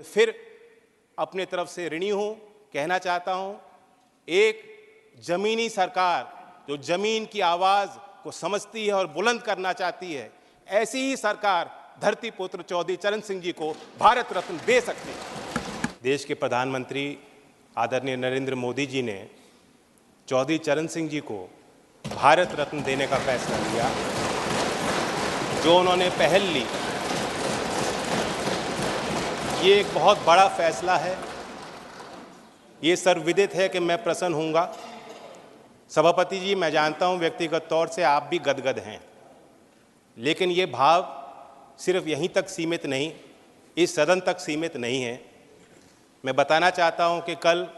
फिर अपने तरफ से ऋणी हूं, कहना चाहता हूं, एक जमीनी सरकार जो जमीन की आवाज को समझती है और बुलंद करना चाहती है, ऐसी ही सरकार धरती पुत्र चौधरी चरण सिंह जी को भारत रत्न दे सकती है। देश के प्रधानमंत्री आदरणीय नरेंद्र मोदी जी ने चौधरी चरण सिंह जी को भारत रत्न देने का फैसला लिया। जो उन्होंने पहल ली, ये एक बहुत बड़ा फैसला है। ये सर्वविदित है कि मैं प्रसन्न हूँगा। सभापति जी, मैं जानता हूँ व्यक्तिगत तौर से आप भी गदगद हैं, लेकिन ये भाव सिर्फ यहीं तक सीमित नहीं, इस सदन तक सीमित नहीं है। मैं बताना चाहता हूँ कि कल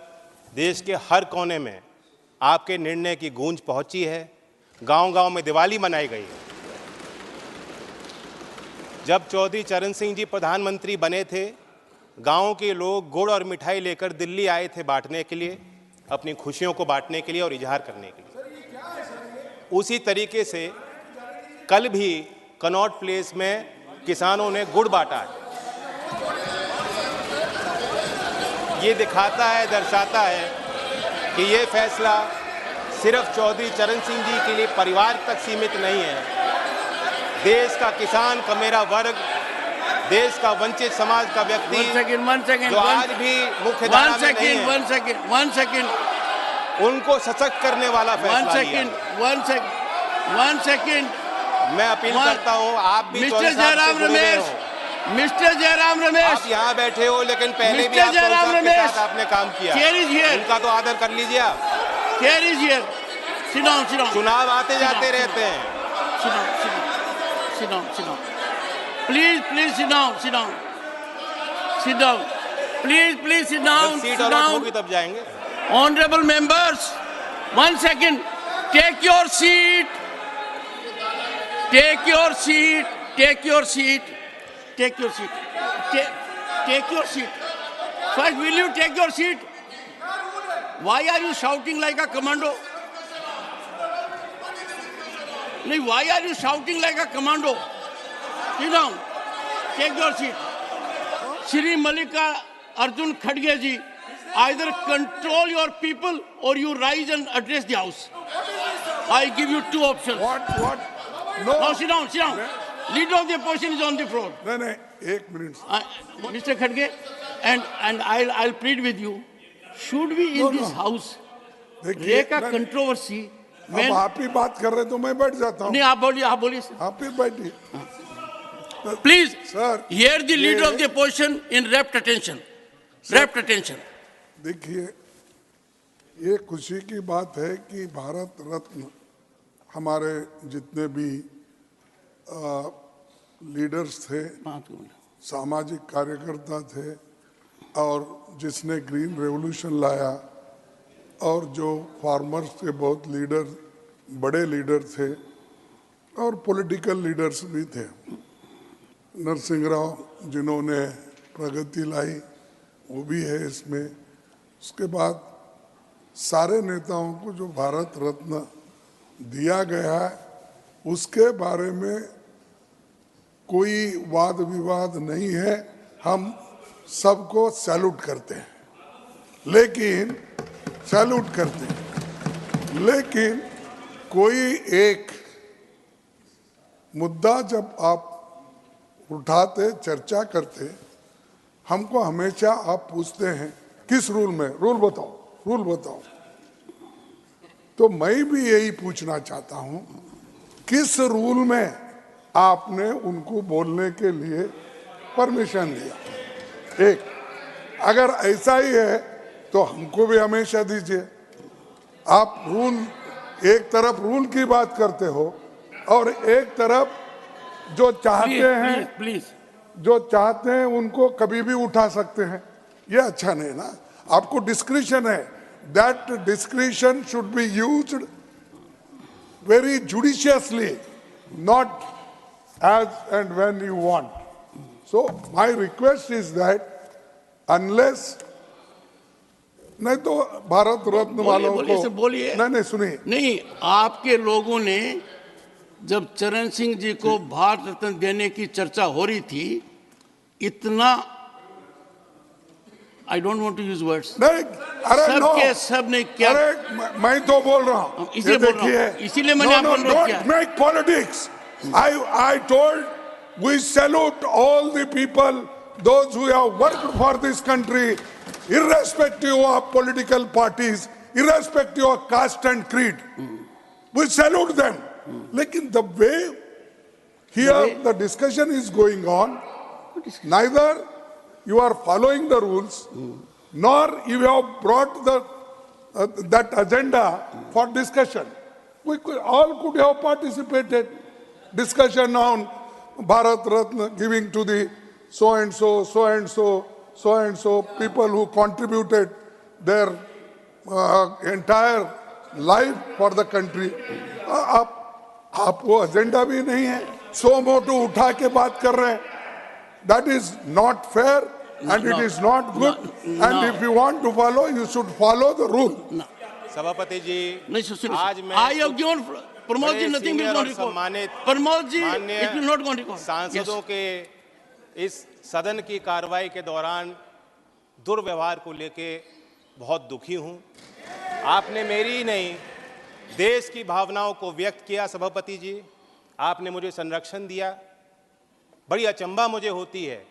देश के हर कोने में आपके निर्णय की गूंज पहुँची है। गांव-गांव में दिवाली मनाई गई है। जब चौधरी चरण सिंह जी प्रधानमंत्री बने थे, गाँव के लोग गुड़ और मिठाई लेकर दिल्ली आए थे बांटने के लिए, अपनी खुशियों को बांटने के लिए और इजहार करने के लिए। उसी तरीके से कल भी कनॉट प्लेस में किसानों ने गुड़ बांटा है। ये दिखाता है, दर्शाता है कि ये फैसला सिर्फ चौधरी चरण सिंह जी के लिए परिवार तक सीमित नहीं है। देश का किसान का मेरा वर्ग, देश का वंचित समाज का व्यक्ति जो आज भी मुख्य धारा में नहीं है, उनको सशक्त करने वाला फैसला लिया। मैं अपील करता हूं, आप भी मिस्टर जयराम रमेश, आप यहाँ बैठे हो, लेकिन पहले भी आपने काम किया। उनका तो आदर कर लीजिए आप। चुनाव आते जाते रहते हैं। Please sit down. Please sit down. Seat allot होगी तब जाएंगे। Honorable members, 1 second. Take your seat. Take your seat. First, will you take your seat? Why are you shouting like a commando? Why are you shouting like a commando? Sit down. Take your seat. Shri Mallika Arjun Khadge ji, either control your people or you rise and address the house. I give you two options. What? No. Now sit down. Leader of the opposition is on the floor. No, 1 minute. Mr. Khadge, and I'll plead with you. Should we in this house make a controversy? अब आप ही बात कर रहे तो मैं बैठ जाता हूँ। नहीं, आप बोलिए आप ही बैठिए। Please, sir, hear the leader of the opposition in rapt attention. देखिए, ये खुशी की बात है कि भारत रत्न हमारे जितने भी लीडर्स थे, सामाजिक कार्यकर्ता थे, और जिसने ग्रीन रेवोल्यूशन लाया, और जो फार्मर्स के बहुत बड़े लीडर थे, और पॉलिटिकल लीडर्स भी थे। नरसिंह राव जिन्होंने प्रगति लाई, वो भी है इसमें। उसके बाद सारे नेताओं को जो भारत रत्न दिया गया है, उसके बारे में कोई वाद विवाद नहीं है। हम सबको सैल्यूट करते हैं, लेकिन कोई एक मुद्दा जब आप उठाते, चर्चा करते, हमको हमेशा आप पूछते हैं किस रूल में, रूल बताओ। तो मैं भी यही पूछना चाहता हूं, किस रूल में आपने उनको बोलने के लिए परमिशन दिया? एक, अगर ऐसा ही है तो हमको भी हमेशा दीजिए। आप एक तरफ रूल की बात करते हो और एक तरफ जो चाहते हैं उनको कभी भी उठा सकते हैं। ये अच्छा नहीं ना। आपको डिस्क्रिशन है, that discretion should be used very judiciously, not as and when you want. So my request is that unless, नहीं तो भारत रत्न वालों को बोलिए। नहीं सुनिए। नहीं, आपके लोगों ने जब चरण सिंह जी को भारत रत्न देने की चर्चा हो रही थी, इतना I don't want to use words. नहीं, अरे सब नो, के सब ने क्या, अरे मैं तो बोल रहा हूँ, इसलिए बोल रहा हूँ, इसीलिए मैंने आपको अनुरोध किया। Don't make politics. I told we salute all the people, those who have worked for this country, irrespective of political parties, irrespective of caste and creed. We salute them. लेकिन the way here the discussion is going on, neither you are following the rules, nor you have brought that agenda for discussion. We all could have participated. Discussion on Bharat Ratna giving to the so and so, so and so, so and so people who contributed their entire life for the country. आप वो agenda भी नहीं है, सो मोटो उठा के बात कर रहे हैं. That is not fair and it is not good. And if you want to follow, you should follow the rule. सभापति जी, नहीं सुनिए, आज मैं I have given Pramod ji nothing will not record. Pramod ji, it will not go on record. सांसदों के इस सदन की कार्रवाई के दौरान दुर्व्यवहार को लेके बहुत दुखी हूं. आपने मेरी ही नहीं, देश की भावनाओं को व्यक्त किया. सभापति जी, आपने मुझे संरक्षण दिया. बड़ी अचंभा मुझे होती है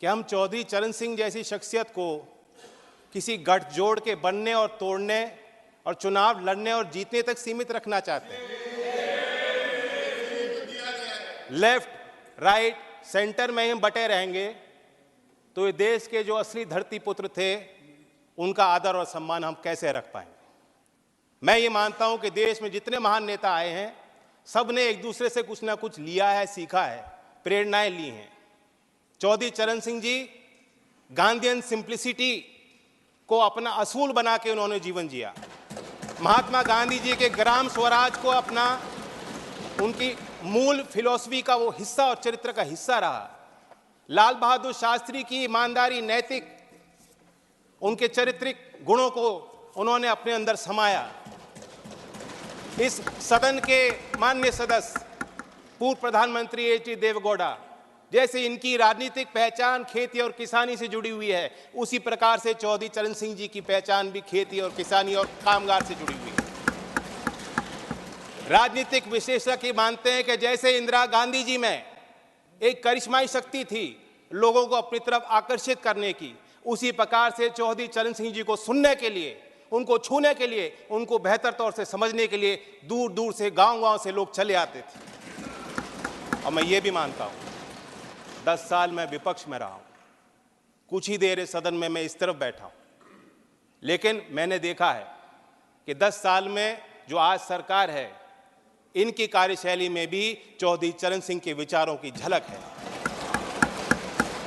कि हम चौधरी चरण सिंह जैसी शख्सियत को किसी गठजोड़ के बनने और तोड़ने और चुनाव लड़ने और जीतने तक सीमित रखना चाहते हैं. लेफ्ट, राइट, सेंटर में हम बटे रहेंगे तो ये देश के जो असली धरती पुत्र थे उनका आदर और सम्मान हम कैसे रख पाएंगे. मैं ये मानता हूं कि देश में जितने महान नेता आए हैं सब ने एक दूसरे से कुछ ना कुछ लिया है, सीखा है, प्रेरणाएं ली हैं. चौधरी चरण सिंह जी गांधीयन सिंप्लिसिटी को अपना असूल बना के उन्होंने जीवन जिया. महात्मा गांधी जी के ग्राम स्वराज को अपना, उनकी मूल फिलॉसफी का वो हिस्सा और चरित्र का हिस्सा रहा. लाल बहादुर शास्त्री की ईमानदारी, नैतिक, उनके चारित्रिक गुणों को उन्होंने अपने अंदर समाया. इस सदन के माननीय सदस्य पूर्व प्रधानमंत्री एच.डी. देवेगौड़ा, जैसे इनकी राजनीतिक पहचान खेती और किसानी से जुड़ी हुई है, उसी प्रकार से चौधरी चरण सिंह जी की पहचान भी खेती और किसानी और कामगार से जुड़ी हुई है. राजनीतिक विशेषज्ञ मानते हैं कि जैसे इंदिरा गांधी जी में एक करिश्माई शक्ति थी लोगों को अपनी तरफ आकर्षित करने की, उसी प्रकार से चौधरी चरण सिंह जी को सुनने के लिए, उनको छूने के लिए, उनको बेहतर तौर से समझने के लिए दूर दूर से, गांव-गांव से लोग चले आते थे. और मैं ये भी मानता हूं, 10 साल मैं विपक्ष में रहा हूं, कुछ ही देर इस सदन में मैं इस तरफ बैठा हूं, लेकिन मैंने देखा है कि 10 साल में जो आज सरकार है, इनकी कार्यशैली में भी चौधरी चरण सिंह के विचारों की झलक है.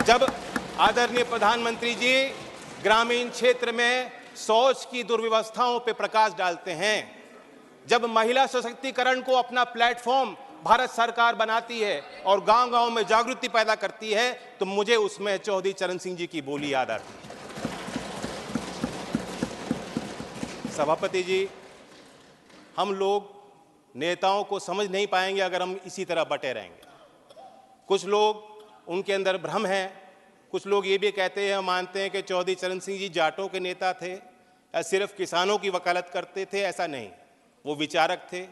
जब आदरणीय प्रधानमंत्री जी ग्रामीण क्षेत्र में शौच की दुर्व्यवस्थाओं पर प्रकाश डालते हैं, जब महिला सशक्तिकरण को अपना प्लेटफॉर्म भारत सरकार बनाती है और गांव-गांव में जागृति पैदा करती है, तो मुझे उसमें चौधरी चरण सिंह जी की बोली याद आती है. सभापति जी, हम लोग नेताओं को समझ नहीं पाएंगे अगर हम इसी तरह बटे रहेंगे. कुछ लोग, उनके अंदर भ्रम है. कुछ लोग ये भी कहते हैं, मानते हैं कि चौधरी चरण सिंह जी जाटों के नेता थे या सिर्फ किसानों की वकालत करते थे. ऐसा नहीं, वो विचारक थे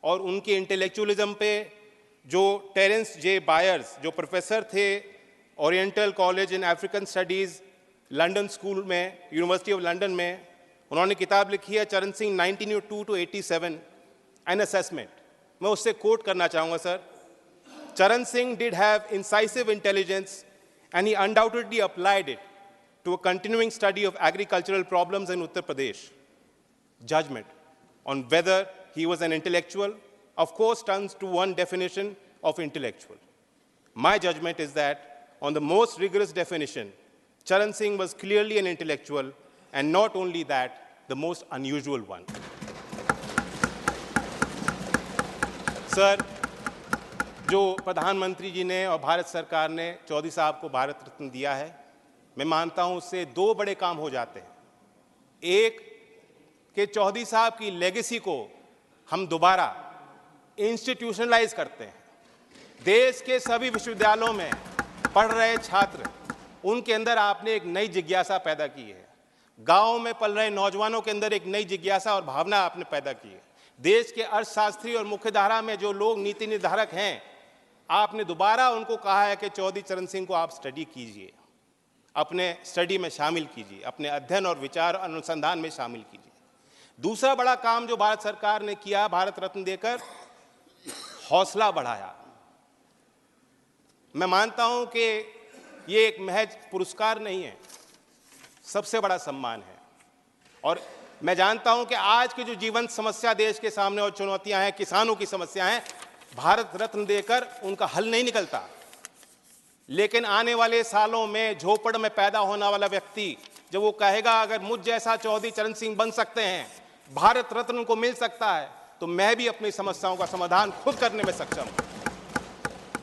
और उनके इंटेलेक्चुअलिज्म पे जो टेरेंस जे बायर्स, जो प्रोफेसर थे oriental college in African studies London school में, यूनिवर्सिटी ऑफ लंदन में, उन्होंने किताब लिखी है चरण सिंह 1902 to 87 एन असेसमेंट. मैं उससे कोट करना चाहूँगा सर. चरण Singh did have incisive intelligence and he undoubtedly applied it to a continuing study of agricultural problems in Uttar Pradesh. Judgment on whether he was an intellectual, of course, turns to one definition of intellectual. My judgment is that on the most rigorous definition, Charan Singh was clearly an intellectual, and not only that, the most unusual one. Sir, जो प्रधानमंत्री जी ने और भारत सरकार ने चौधरी साहब को भारत रत्न दिया है, मैं मानता हूं उससे 2 बड़े काम हो जाते हैं. एक कि चौधरी साहब की लेगेसी को हम दोबारा इंस्टीट्यूशनलाइज करते हैं. देश के सभी विश्वविद्यालयों में पढ़ रहे छात्र उनके अंदर आपने एक नई जिज्ञासा पैदा की है। गाँव में पल रहे नौजवानों के अंदर एक नई जिज्ञासा और भावना आपने पैदा की है। देश के अर्थशास्त्री और मुख्यधारा में जो लोग नीति निर्धारक हैं, आपने दोबारा उनको कहा है कि चौधरी चरण सिंह को आप स्टडी कीजिए, अपने स्टडी में शामिल कीजिए, अपने अध्ययन और विचार अनुसंधान में शामिल कीजिए। दूसरा बड़ा काम जो भारत सरकार ने किया, भारत रत्न देकर हौसला बढ़ाया। मैं मानता हूं कि ये एक महज पुरस्कार नहीं है, सबसे बड़ा सम्मान है। और मैं जानता हूं कि आज की जो जीवंत समस्या देश के सामने और चुनौतियां हैं, किसानों की समस्या हैं, भारत रत्न देकर उनका हल नहीं निकलता। लेकिन आने वाले सालों में झोपड़ में पैदा होने वाला व्यक्ति जब वो कहेगा अगर मुझ जैसा चौधरी चरण सिंह बन सकते हैं, भारत रत्न उनको मिल सकता है, तो मैं भी अपनी समस्याओं का समाधान खुद करने में सक्षम हूं।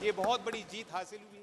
ये बहुत बड़ी जीत हासिल हुई है।